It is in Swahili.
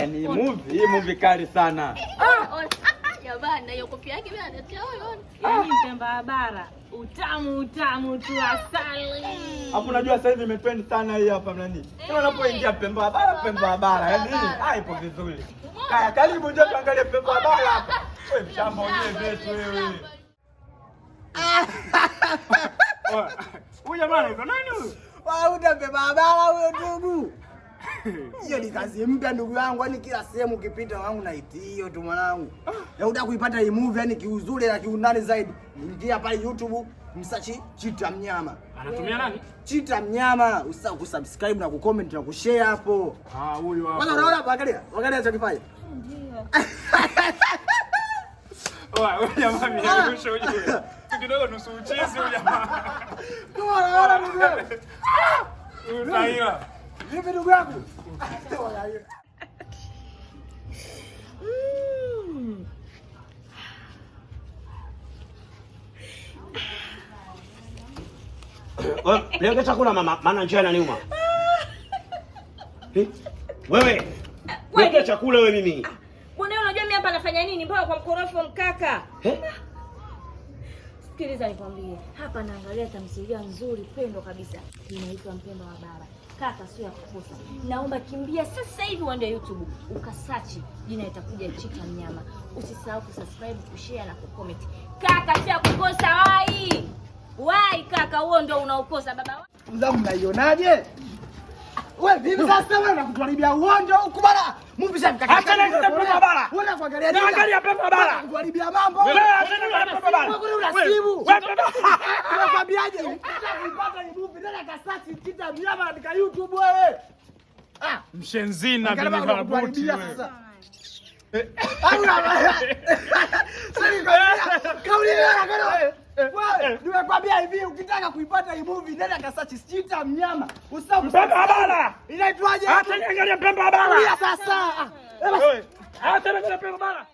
yani hii movie kali sana. Jamani, hiyo kofia yake mimi anatia huyo. Yaani Mpemba wa Bara. Utamu tu asali. Hapo unajua sasa hivi imetrend sana hii hapa nani. Kama unapoingia Pemba wa Bara, yani haipo vizuri. Kaya karibu njoo tuangalie Pemba wa Bara hapa. Wewe mshamba uje vetu wewe. Huyu jamaa yuko nani huyu? Wauta Pemba wa Bara huyo ndugu. Hiyo ni kazi mpya ndugu yangu, yani kila sehemu ukipita wangu na hiyo tu mwanangu. Ya unataka kuipata hii movie yani kiuzuri na kiundani zaidi. Ingia pale YouTube, msearch Chita Mnyama. Anatumia nani? Chita Mnyama. Usisahau kusubscribe na kucomment na kushare hapo. Huyu hapo. Kwanza unaona hapa angalia anachokifanya. Ndio. Huyu jamaa amerusha huyu. Kidogo nusu uchezi huyu jamaa. Unaona ndugu yangu? Utaila. Vipi ndugu yangu? Leo chakula mama, maana njaa inaniuma. Wewe. Weka chakula wewe mimi. Bwana unajua mimi hapa nafanya nini mpaka kwa mkorofi mkaka? Sikiliza nikwambie. Hapa naangalia tamthilia nzuri pendo kabisa. Inaitwa Mpemba wa Bara. Kaka sio ya kukosa. Naomba kimbia sasa hivi uende YouTube ukasearch jina itakuja Chita Mnyama. Usisahau kusubscribe, kushare na kucomment. Kaka sio ya kukosa wai kaka, huo ndio unaokosa baba. Mzangu mnaionaje? Wewe vipi sasa wewe unakuharibia uonjo huko bana? Movie sasa mkaka. Acha na Pemba wa Bara. Wewe kuangalia nini? Angalia Pemba wa Bara. Kuharibia mambo. Wewe acha na Pemba wa Bara. Wewe unasibu. Unakwambiaje? Ukipata hii movie nenda kasearch Chita Mnyama katika YouTube wewe. Mshenzina bibi Babuti wewe. Nimekwambia hivi ukitaka kuipata hii movie nenda kasearch Chita Mnyama. Usisahau Pemba wa Bara. Inaitwaje? Acha niangalie Pemba wa Bara. Sasa. Acha niangalie Pemba wa Bara.